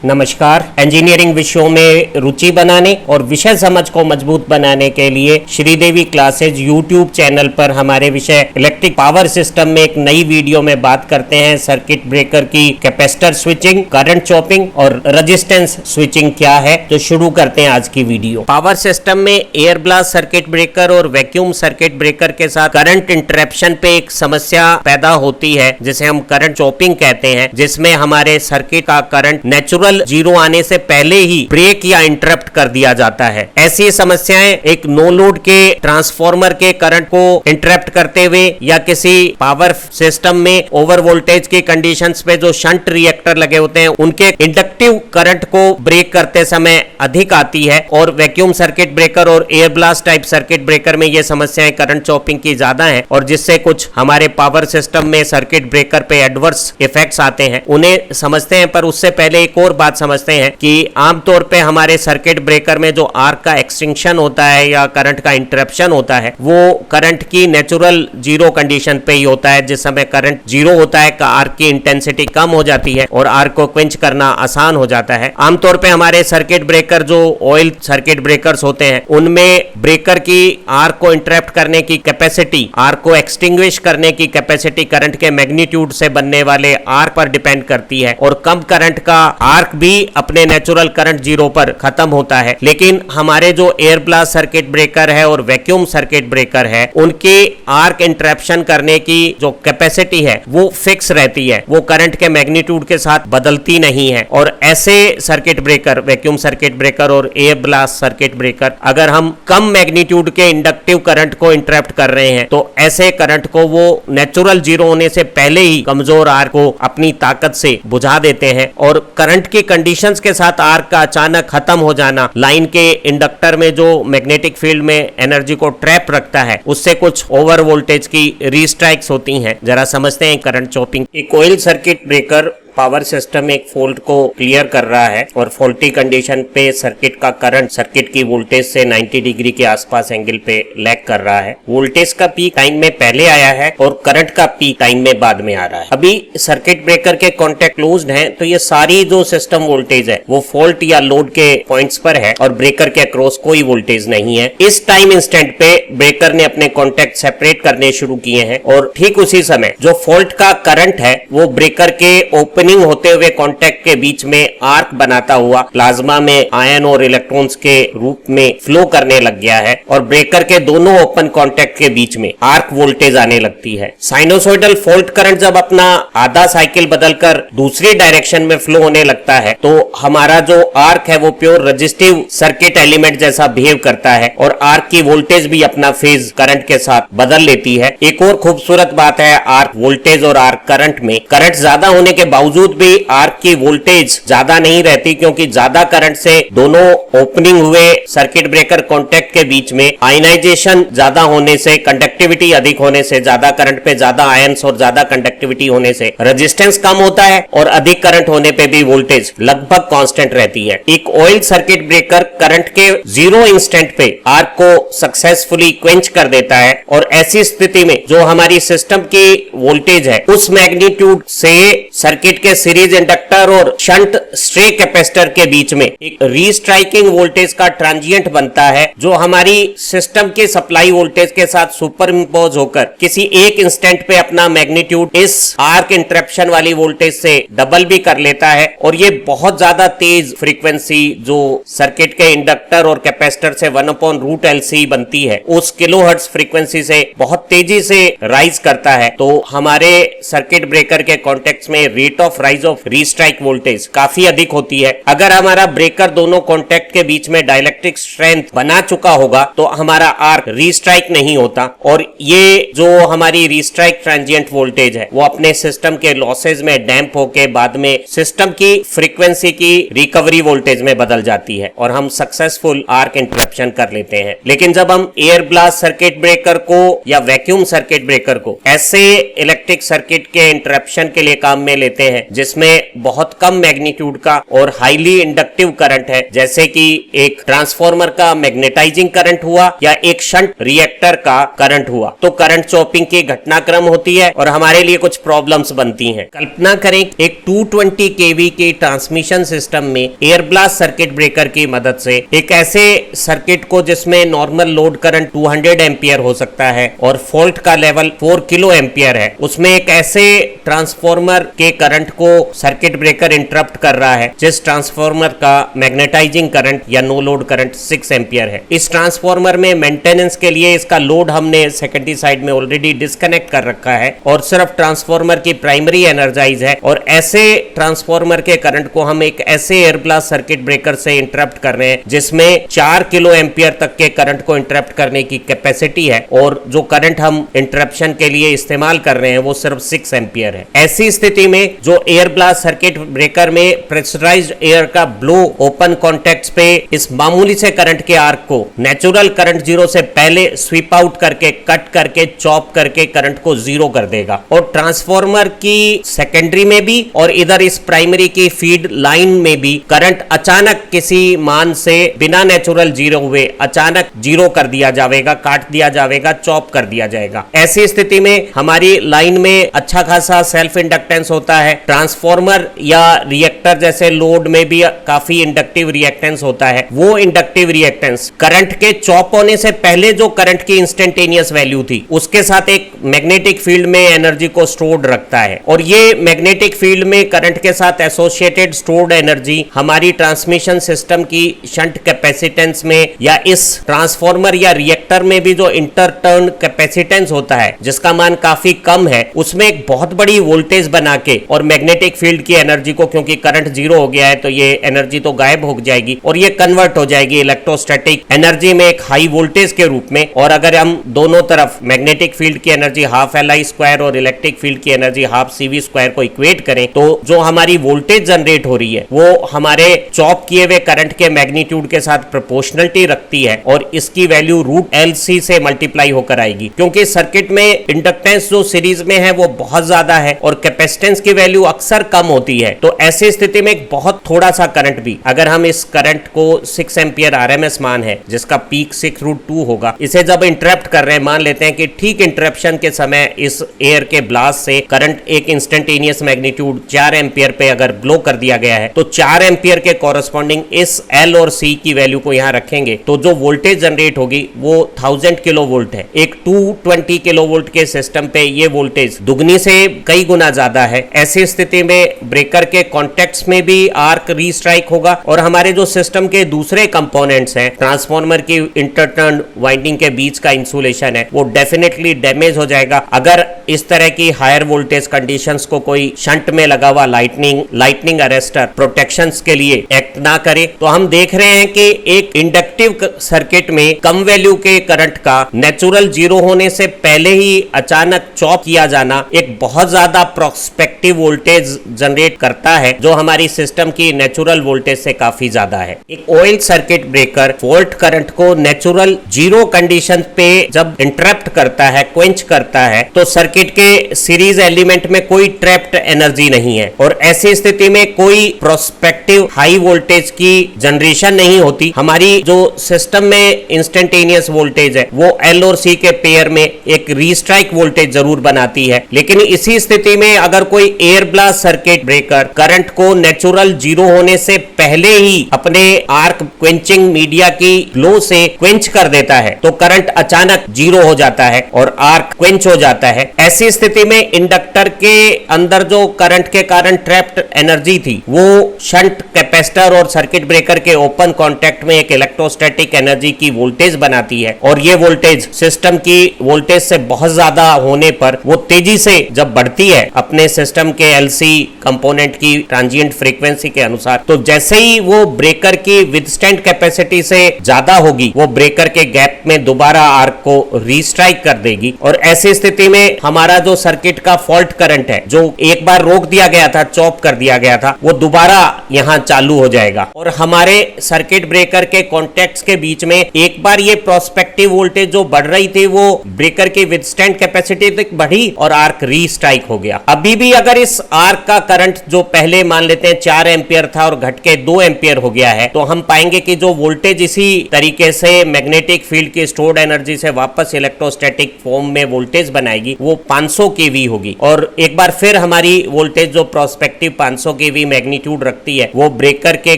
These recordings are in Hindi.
नमस्कार। इंजीनियरिंग विषयों में रुचि बनाने और विषय समझ को मजबूत बनाने के लिए श्रीदेवी क्लासेज यूट्यूब चैनल पर हमारे विषय इलेक्ट्रिक पावर सिस्टम में एक नई वीडियो में बात करते हैं सर्किट ब्रेकर की कैपेसिटर स्विचिंग, करंट चॉपिंग और रेजिस्टेंस स्विचिंग क्या है। तो शुरू करते हैं आज की वीडियो। पावर सिस्टम में एयर ब्लास्ट सर्किट ब्रेकर और वैक्यूम सर्किट ब्रेकर के साथ करंट इंटरप्शन पे एक समस्या पैदा होती है जिसे हम करंट चॉपिंग कहते हैं, जिसमें हमारे सर्किट का करंट नेचुरल जीरो आने से पहले ही ब्रेक या इंटरप्ट कर दिया जाता है। ऐसी समस्याएं एक नो लोड के ट्रांसफार्मर के करंट को इंटरप्ट करते हुए या किसी पावर सिस्टम में ओवर वोल्टेज की कंडीशंस पे जो शंट रिएक्टर लगे होते हैं उनके इंडक्टिव करंट को ब्रेक करते समय अधिक आती है। और वैक्यूम सर्किट ब्रेकर और air blast type circuit breaker में ये समस्याएं करंट चॉपिंग की ज्यादा है और जिससे कुछ हमारे पावर सिस्टम में सर्किट ब्रेकर पे एडवर्स इफेक्ट्स आते हैं, उन्हें समझते हैं। पर उससे पहले एक और बात समझते हैं कि आमतौर पे हमारे सर्किट ब्रेकर में जो आर्क का एक्सटिंक्शन होता है या करंट का इंटरप्शन होता है वो करंट की नेचुरल जीरो कंडीशन पे ही होता है। जिस समय करंट जीरो होता है आर्क की इंटेंसिटी कम हो जाती है और आर्क को क्विंच करना आसान हो जाता है। आमतौर पे हमारे सर्किट ब्रेकर जो ऑयल सर्किट ब्रेकर्स होते हैं उनमें ब्रेकर की आर्क को इंटरप्ट करने की कैपेसिटी, आर्क को एक्सटिंग्विश करने की कैपेसिटी करंट के मैग्नीट्यूड से बनने वाले आर्क पर डिपेंड करती है और कम करंट का आर्क भी अपने नेचुरल करंट जीरो पर खत्म होता है। लेकिन हमारे जो एयर ब्लास्ट सर्किट ब्रेकर है और वैक्यूम सर्किट ब्रेकर है उनके आर्क इंटरप्शन करने की जो कैपेसिटी है वो फिक्स रहती है, वो करंट के मैग्नीट्यूड के साथ बदलती नहीं है। और ऐसे circuit breaker, vacuum circuit breaker और एयर ब्लास्ट सर्किट ब्रेकर, अगर हम कम मैग्नीट्यूड के इंडक्टिव करंट को इंटरप्ट कर रहे हैं तो ऐसे करंट को वो नेचुरल जीरो होने से पहले ही कमजोर आर्क को अपनी ताकत से बुझा देते हैं। और करंट की कंडीशंस के साथ आर्क का अचानक खत्म हो जाना लाइन के इंडक्टर में जो मैग्नेटिक फील्ड में एनर्जी को ट्रैप रखता है उससे कुछ ओवर वोल्टेज की रीस्ट्राइक्स होती हैं। जरा समझते हैं करंट चॉपिंग। एक oil circuit breaker power system एक फॉल्ट को क्लियर कर रहा है और फॉल्टी कंडीशन पे सर्किट का करंट सर्किट की वोल्टेज से 90 डिग्री के आसपास एंगल पे लैग कर रहा है। वोल्टेज का पीक टाइम में पहले आया है और करंट का पीक टाइम में बाद में आ रहा है। अभी सर्किट ब्रेकर के कॉन्टेक्ट क्लोज्ड हैं तो ये सारी जो सिस्टम वोल्टेज है वो फॉल्ट या लोड के पॉइंट्स पर है और ब्रेकर के अक्रॉस कोई वोल्टेज नहीं है। इस टाइम इंस्टेंट पे ब्रेकर ने अपने कॉन्टेक्ट सेपरेट करने शुरू किए हैं और ठीक उसी समय जो फॉल्ट का करंट है वो ब्रेकर के ओपन होते हुए कांटेक्ट के बीच में आर्क बनाता हुआ प्लाज्मा में आयन और इलेक्ट्रॉन्स के रूप में फ्लो करने लग गया है और ब्रेकर के दोनों ओपन कांटेक्ट के बीच में आर्क वोल्टेज आने लगती है। साइनोसॉइडल फॉल्ट करंट जब अपना आधा साइकिल बदलकर दूसरी डायरेक्शन में फ्लो होने लगता है तो हमारा जो आर्क है वो प्योर रेजिस्टिव सर्किट एलिमेंट जैसा बिहेव करता है और आर्क की वोल्टेज भी अपना फेज करंट के साथ बदल लेती है। एक और खूबसूरत बात है आर्क वोल्टेज और आर्क करंट में, करंट ज्यादा होने के बावजूद भी आर्क की वोल्टेज ज्यादा नहीं रहती क्योंकि ज्यादा करंट से दोनों ओपनिंग हुए सर्किट ब्रेकर कॉन्टेक्ट के बीच में आयनाइजेशन ज्यादा होने से, कंडक्टिविटी अधिक होने से, ज्यादा करंट पे ज्यादा आयंस और ज्यादा कंडक्टिविटी होने से रेजिस्टेंस कम होता है और अधिक करंट होने पे भी वोल्टेज लगभग कांस्टेंट रहती है। एक ऑयल सर्किट ब्रेकर करंट के जीरो इंस्टेंट पे आर्क को सक्सेसफुली क्वेंच कर देता है और ऐसी स्थिति में जो हमारी सिस्टम की वोल्टेज है उस मैग्नीट्यूड से सर्किट के सीरीज इंडक्टर और शंट स्ट्रे कैपेसिटर के बीच में एक रीस्ट्राइकिंग वोल्टेज का ट्रांजिएंट बनता है जो हमारी सिस्टम के सप्लाई वोल्टेज के साथ सुपर इंपोज होकर किसी एक इंस्टेंट पे अपना मैग्नीट्यूड इस आर्क इंटरप्शन वाली वोल्टेज से डबल भी कर लेता है। और ये बहुत ज्यादा तेज फ्रीक्वेंसी जो सर्किट के इंडक्टर और कैपेसिटर से 1/√LC बनती है उस किलोहर्ट्ज फ्रीक्वेंसी से बहुत तेजी से राइज करता है। तो हमारे सर्किट ब्रेकर के कॉन्टेक्ट में rate of rise of restrike voltage काफी अधिक होती है। अगर हमारा ब्रेकर दोनों कॉन्टेक्ट के बीच में डाइलेक्ट्रिक स्ट्रेंथ बना चुका होगा तो हमारा आर्क रीस्ट्राइक नहीं होता और ये जो हमारी रीस्ट्राइक ट्रांजिएंट वोल्टेज है वो अपने सिस्टम के लॉसेज में डैम्प होके बाद में सिस्टम की फ्रीक्वेंसी की रिकवरी वोल्टेज में बदल जाती है और हम सक्सेसफुल आर्क इंटरप्शन कर लेते हैं। लेकिन जब हम एयर ब्लास्ट सर्किट ब्रेकर को या वैक्यूम सर्किट ब्रेकर को ऐसे इलेक्ट्रिक सर्किट के इंटरप्शन के लिए काम में लेते हैं हैं जिसमें बहुत कम मैग्नीट्यूड का और हाईली इंडक्टिव करंट है, जैसे कि एक ट्रांसफार्मर का मैग्नेटाइजिंग करंट हुआ या एक शंट रिएक्टर का करंट हुआ, तो करंट चॉपिंग की घटनाक्रम होती है और हमारे लिए कुछ प्रॉब्लम्स बनती हैं। कल्पना करें एक 220 केवी के ट्रांसमिशन सिस्टम में एयर ब्लास्ट सर्किट ब्रेकर की मदद से एक ऐसे सर्किट को जिसमें नॉर्मल लोड करंट 200 एम्पियर हो सकता है और फॉल्ट का लेवल 4 किलो एम्पियर है, उसमें एक ऐसे ट्रांसफार्मर के करंट को सर्किट ब्रेकर इंटरप्ट कर रहा है जिस ट्रांसफार्मर का मैग्नेटाइजिंग करंट या नो लोड करंट 6 एम्पियर है। इस ट्रांसफार्मर में मेंटेनेंस के लिए इसका लोड हमने सेकेंडरी साइड में ऑलरेडी डिस्कनेक्ट कर रखा है और सिर्फ ट्रांसफार्मर की प्राइमरी एनर्जाइज है, और ऐसे ट्रांसफार्मर के करंट को हम एक ऐसे एयर ब्लास्ट सर्किट ब्रेकर से इंटरप्ट कर रहे हैं जिसमें 4 किलो एम्पियर तक के करंट को इंटरप्ट करने की कैपेसिटी है, और जो करंट हम इंटरप्शन के लिए इस्तेमाल कर रहे हैं वो सिर्फ 6 एम्पियर है। ऐसी स्थिति में जो एयर ब्लास्ट सर्किट ब्रेकर में प्रेशराइज्ड एयर का ब्लो ओपन कॉन्टेक्ट पे इस मामूली से करंट के आर्क को नेचुरल करंट जीरो से पहले स्वीप आउट करके, कट करके, चॉप करके करंट को जीरो कर देगा, और ट्रांसफार्मर की सेकेंडरी में भी और इधर इस प्राइमरी की फीड लाइन में भी करंट अचानक किसी मान से बिना नेचुरल जीरो हुए अचानक जीरो कर दिया जाएगा, काट दिया जाएगा, चॉप कर दिया जाएगा। ऐसी स्थिति में हमारी लाइन में अच्छा खासा सेल्फ इंडक्टेंस होता है। ट्रांसफार्मर या रिएक्टर जैसे लोड में भी काफी इंडक्टिव रिएक्टेंस होता है। वो इंडक्टिव रिएक्टेंस करंट के चॉप होने से पहले जो करंट की इंस्टेंटेनियस वैल्यू थी उसके साथ एक मैग्नेटिक फील्ड में एनर्जी को स्टोर्ड रखता है, और ये मैग्नेटिक फील्ड में करंट के साथ एसोसिएटेड स्टोर्ड एनर्जी हमारी ट्रांसमिशन सिस्टम की शंट कैपेसिटेंस में या इस ट्रांसफार्मर या रिएक्टर में भी जो इंटरटर्न कैपेसिटेंस होता है जिसका मान काफी कम है, उसमें एक बहुत बड़ी वोल्टेज बना के और मैग्नेटिक फील्ड की एनर्जी को, क्योंकि करंट जीरो हो गया है तो ये एनर्जी तो गायब हो जाएगी और ये कन्वर्ट हो जाएगी इलेक्ट्रोस्टैटिक एनर्जी में एक हाई वोल्टेज के रूप में। और अगर हम दोनों तरफ मैग्नेटिक फील्ड की एनर्जी हाफ Li स्क्वायर और इलेक्ट्रिक फील्ड की एनर्जी हाफ CV स्क्वायर को इक्वेट करें तो जो हमारी वोल्टेज जनरेट हो रही है वो हमारे चॉप किए हुए करंट के मैग्नीट्यूड के साथ प्रोपोर्शनलिटी रखती है, और इसकी वैल्यू √LC से मल्टीप्लाई होकर आएगी, क्योंकि सर्किट में इंडक्टेंस जो सीरीज में है वो बहुत ज्यादा है और कैपेसिटेंस की वैल्यू अक्सर कम होती है। तो ऐसी स्थिति में बहुत थोड़ा सा करंट भी, अगर हम इस करंट को 6 एम्पियर RMS मान है जिसका पीक 6√2 होगा, इसे जब इंटरप्ट कर रहे हैं, मान लेते हैं कि ठीक इंटरप्शन के समय इस एयर के ब्लास्ट से करंट एक इंस्टेंटेनियस मैग्नीट्यूड 4 एम्पियर पे अगर ब्लो कर दिया गया है, तो 4 एम्पियर के कॉरेस्पॉन्डिंग इस L और C की वैल्यू को यहां रखेंगे तो जो वोल्टेज जनरेट होगी वो 1000 किलो वोल्ट है। एक 220 किलो वोल्ट के सिस्टम पे ये वोल्टेज दुगनी से कई गुना ज्यादा है। ऐसी स्थिति में ब्रेकर के कॉन्टेक्ट्स में भी आर्क रीस्ट्राइक होगा और हमारे जो सिस्टम के दूसरे कंपोनेंट्स हैं, ट्रांसफार्मर की इंटरटर्न वाइंडिंग के बीच का इंसुलेशन है, वो डेफिनेटली डैमेज हो जाएगा अगर इस तरह की हायर वोल्टेज कंडीशंस को कोई शंट में लगा हुआ लाइटनिंग अरेस्टर प्रोटेक्शंस के लिए एक्ट ना करे। तो हम देख रहे हैं कि एक इंडक्टिव सर्किट में कम वैल्यू के करंट का नेचुरल जीरो होने से पहले ही अचानक चॉप किया जाना एक बहुत ज्यादा प्रोस्पेक्टिव वोल्टेज जनरेट करता है जो हमारी सिस्टम की नेचुरल वोल्टेज से काफी ज्यादा है। एक oil circuit breaker fault current को नेचुरल जीरो कंडीशन पे जब इंटरप्ट करता है, क्वेंच करता है, तो सर्किट के सीरीज एलिमेंट में कोई ट्रैप्ड एनर्जी नहीं है और ऐसी स्थिति में कोई प्रोस्पेक्टिव हाई वोल्टेज की जनरेशन नहीं होती। हमारी जो सिस्टम में इंस्टेंटेनियस वोल्टेज है वो L और C के पेयर में एक रीस्ट्राइक वोल्टेज जरूर बनाती है, लेकिन इसी स्थिति में अगर कोई air blast circuit breaker current को नेचुरल जीरो होने से पहले ही अपने आर्क क्वेंचिंग मीडिया की ग्लो से क्वेंच कर देता है तो करंट अचानक जीरो हो जाता है और आर्क क्वेंच हो जाता है। ऐसी स्थिति में इंडक्टर के अंदर जो करंट के कारण ट्रैप्ड एनर्जी थी वो शंट कैपेसिटर और सर्किट ब्रेकर के ओपन कॉन्टेक्ट में एक इलेक्ट्रोस्टैटिक एनर्जी की वोल्टेज बनाती है, और ये वोल्टेज सिस्टम की वोल्टेज से बहुत ज्यादा होने पर वो तेजी से जब बढ़ती है अपने सिस्टम के LC कंपोनेंट की ट्रांजिएंट फ्रीक्वेंसी के अनुसार, तो जैसे ही वो ब्रेकर की विथस्टैंड कैपेसिटी से ज्यादा होगी वो ब्रेकर के गैप गैप में दोबारा आर्क को रीस्ट्राइक कर देगी और ऐसी स्थिति में हमारा जो सर्किट का फॉल्ट करंट है, जो एक बार रोक दिया गया था, चॉप कर दिया गया था, वो दोबारा यहां चालू हो जाएगा और हमारे सर्किट ब्रेकर के कॉन्टैक्ट्स के बीच में एक बार ये प्रोस्पेक्टिव वोल्टेज जो बढ़ रही थी वो ब्रेकर की विथस्टैंड कैपेसिटी तक बढ़ी और आर्क रीस्ट्राइक हो गया। अभी भी अगर इस आर्क का करंट जो पहले मान लेते हैं 4 एंपियर था और घट के 2 एंपियर हो गया है, तो हम पाएंगे कि जो वोल्टेज इसी तरीके से मैग्नेटिक फील्ड की स्टोर्ड एनर्जी से वापस इलेक्ट्रोस्टैटिक फॉर्म में वोल्टेज बनाएगी, वो 500 केवी होगी। और एक बार फिर हमारी वोल्टेज जो प्रोस्पेक्टिव 500 केवी मैग्नीट्यूड रखती है, वो ब्रेकर के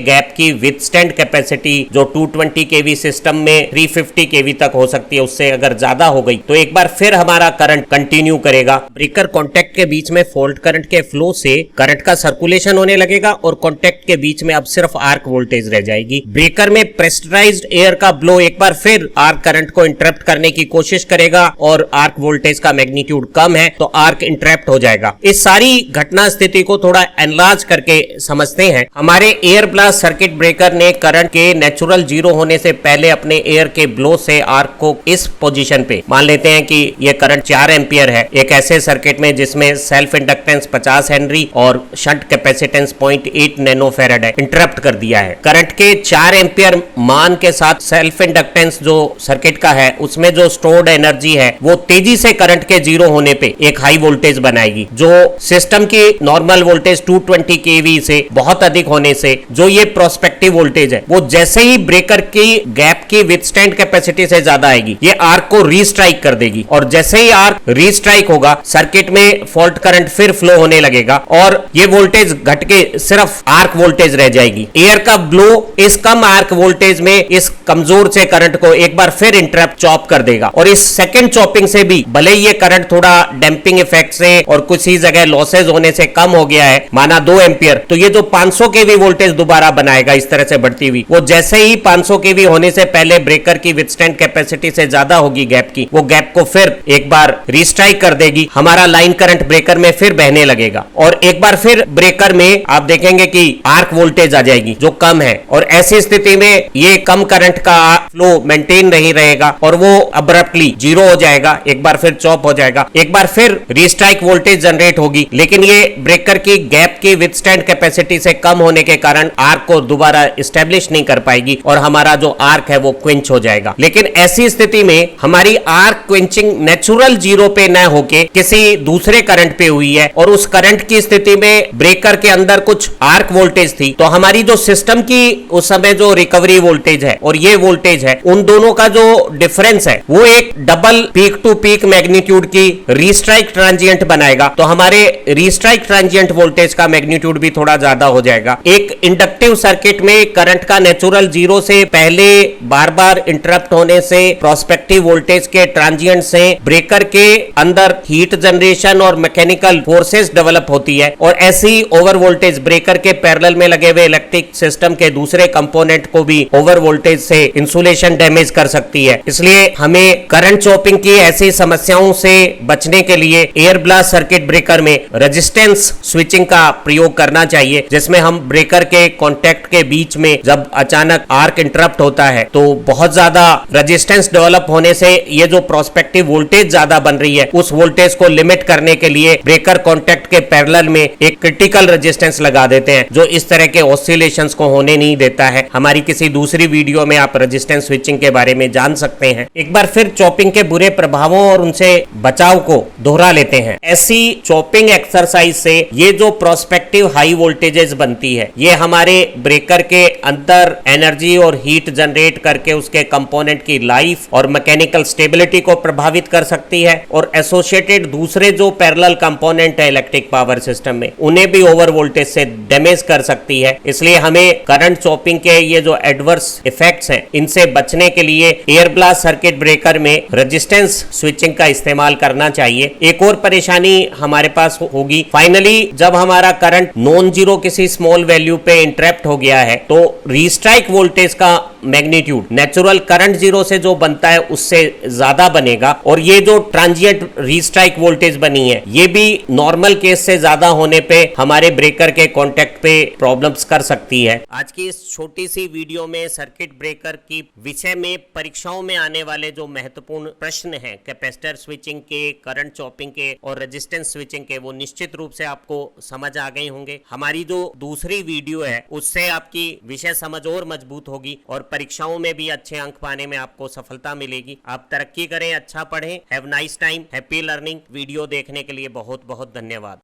गैप की विथस्टैंड कैपेसिटी जो 220 केवी सिस्टम में 350 केवी तक हो सकती है, उससे अगर ज्यादा हो गई तो एक बार फिर हमारा करंट कंटिन्यू करेगा। ब्रेकर कॉन्टैक्ट के बीच में फॉल्ट करंट के फ्लो से करंट का सर्कुलेशन होने लगेगा और कॉन्टैक्ट के बीच में अब सिर्फ आर्क वोल्टेज रह जाएगी। ब्रेकर में प्रेशराइज्ड एयर का ब्लो एक बार फिर आर्क करंट को इंटरप्ट करने की कोशिश करेगा और आर्क वोल्टेज का मैग्नीट्यूड कम है तो आर्क इंटरप्ट हो जाएगा। इस सारी घटना स्थिति को थोड़ा एनलार्ज करके समझते हैं। हमारे एयर ब्लास्ट सर्किट ब्रेकर ने करंट के नेचुरल जीरो होने से पहले अपने एयर के ब्लो से आर्क को इस पोजीशन पे मान लेते हैं कि ये करंट 4 एंपियर है, एक ऐसे सर्किट में जिसमें सेल्फ इंडक्टेंस 50 हेनरी और शंट कैपेसिटेंस 0.8 नैनोफैराड है, इंटरप्ट कर दिया है। करंट के 4 एंपियर मान के साथ सेल्फ इंडक्टेंस जो सर्किट का है उसमें जो स्टोर्ड एनर्जी है वो तेजी से करंट के जीरो होने पे एक हाई वोल्टेज बनाएगी, जो सिस्टम की नॉर्मल वोल्टेज 220 केवी से बहुत अधिक होने से जो ये प्रोस्पेक्टिव वोल्टेज है वो जैसे ही ब्रेकर की गैप की विथस्टैंड कैपेसिटी से ज्यादा आएगी, ये आर्क को रीस्ट्राइक कर देगी और जैसे ही आर्क रीस्ट्राइक होगा सर्किट में फॉल्ट करंट फिर फ्लो होने लगेगा और ये वोल्टेज घट के सिर्फ आर्क वोल्टेज रह जाएगी। एयर का ब्लो इस कम आर्क वोल्टेज में इस कमजोर से करंट को एक बार फिर इंटरप्ट चॉप कर देगा और इस सेकंड चॉपिंग से भी भले ये करंट थोड़ा डैंपिंग इफेक्ट से और कुछ ही जगह लॉसेज होने से कम हो गया है, माना 2 एंपियर, तो ये जो 500 केवी वोल्टेज दोबारा बनाएगा इस तरह से बढ़ती हुई, वो जैसे ही 500 केवी होने से पहले ब्रेकर की विथस्टैंड कैपेसिटी से ज्यादा होगी गैप की, वो गैप को फिर एक बार रीस्ट्राइक कर देगी। हमारा लाइन करंट ब्रेकर में फिर बहने लगेगा और एक बार फिर ब्रेकर में आप देखेंगे कि आर्क वोल्टेज आ जाएगी जो कम है और ऐसी स्थिति में ये कम करंट का फ्लो मेंटेन नहीं रहेगा और वो अब्रप्टली जीरो हो जाएगा, एक बार फिर चॉप हो जाएगा, एक बार फिर रीस्ट्राइक वोल्टेज जनरेट होगी, लेकिन ये ब्रेकर की गैप की विथस्टैंड कैपेसिटी से कम होने के कारण आर्क को दोबारा एस्टेब्लिश नहीं कर पाएगी और हमारा जो आर्क है वो क्विंच हो जाएगा। लेकिन ऐसी स्थिति में हमारी आर्क क्विंचिंग नेचुरल जीरो पे न होके किसी दूसरे करंट पे हुई है और उस करंट की स्थिति में ब्रेकर के अंदर कुछ आर्क वोल्टेज थी, तो हमारी जो सिस्टम की उस समय जो रिकवरी वोल्टेज है और ये वोल्टेज है, उन दोनों का जो डिफरेंस है वो एक double peak to peak magnitude की रीस्ट्राइक ट्रांजिएंट बनाएगा, तो हमारे रीस्ट्राइक ट्रांजिएंट वोल्टेज का मैग्नीट्यूड भी थोड़ा ज्यादा हो जाएगा। एक इंडक्टिव सर्किट में करंट का नेचुरल जीरो से पहले बार बार इंटरप्ट होने से प्रोस्पेक्टिव वोल्टेज के ट्रांजिएंट से ब्रेकर के अंदर हीट जनरेशन और मैकेनिकल फोर्सेस डेवलप होती है और ऐसी ओवर वोल्टेज ब्रेकर के पैरेलल में लगे हुए इलेक्ट्रिक सिस्टम के दूसरे कंपोनेंट को भी ओवर वोल्टेज से इंसुलेशन डैमेज कर सकती है। इसलिए हमें करंट चॉपिंग की ऐसी समस्याओं से बचने के लिए एयर ब्लास्ट सर्किट ब्रेकर में रेजिस्टेंस स्विचिंग का प्रयोग करना चाहिए, जिसमें हम ब्रेकर के कॉन्टैक्ट के बीच में जब अचानक आर्क इंटरप्ट होता है तो बहुत ज्यादा रेजिस्टेंस डेवलप होने से ये जो प्रोस्पेक्टिव वोल्टेज ज्यादा बन रही है उस वोल्टेज को लिमिट करने के लिए ब्रेकर कॉन्टैक्ट के पैरेलल में एक क्रिटिकल रेजिस्टेंस लगा देते हैं जो इस तरह के ऑसिलेशंस को होने नहीं देता है। हमारी किसी दूसरी वीडियो में आप रेजिस्टेंस स्विचिंग के बारे में जान सकते हैं। एक बार फिर चॉपिंग के बुरे प्रभावों और उनसे बचाव को दोहरा लेते हैं। ऐसी चॉपिंग एक्सरसाइज से ये जो प्रोस्पेक्टिव हाई वोल्टेजेस बनती है ये हमारे ब्रेकर के अंदर एनर्जी और हीट जनरेट करके उसके कंपोनेंट की लाइफ और मैकेनिकल स्टेबिलिटी को प्रभावित कर सकती है और एसोसिएटेड दूसरे जो पैरेलल कंपोनेंट है इलेक्ट्रिक पावर सिस्टम में उन्हें भी ओवर वोल्टेज से डैमेज कर सकती है। इसलिए हमें करंट चॉपिंग के ये जो एडवर्स इफेक्ट्स हैं इनसे बचने के लिए एयर ब्लास्ट सर्किट ब्रेकर में रेजिस्टेंस स्विचिंग का इस्तेमाल करना चाहिए। एक और परेशानी हमारे पास होगी, फाइनली जब हमारा करंट नॉन जीरो किसी स्मॉल वैल्यू पे इंटरप्ट हो गया है तो रीस्ट्राइक वोल्टेज का मैग्नीट्यूड नेचुरल करंट जीरो से जो बनता है उससे ज्यादा बनेगा, और ये जो ट्रांजिएंट रीस्ट्राइक वोल्टेज बनी है ये भी नॉर्मल केस से ज्यादा होने पे हमारे ब्रेकर के कांटेक्ट पे प्रॉब्लम्स कर सकती है। आज की इस छोटी सी वीडियो में सर्किट ब्रेकर की विषय में परीक्षाओं में आने वाले जो महत्वपूर्ण प्रश्न हैं कैपेसिटर स्विचिंग के, करंट चॉपिंग के और रेजिस्टेंस स्विचिंग के, वो निश्चित रूप से आपको समझ आ गए होंगे। हमारी जो दूसरी वीडियो है उससे आपकी विषय समझ और मजबूत होगी और परीक्षाओं में भी अच्छे अंक पाने में आपको सफलता मिलेगी। आप तरक्की करें, अच्छा पढ़ें। Have nice time, happy learning. Video देखने के लिए बहुत बहुत धन्यवाद।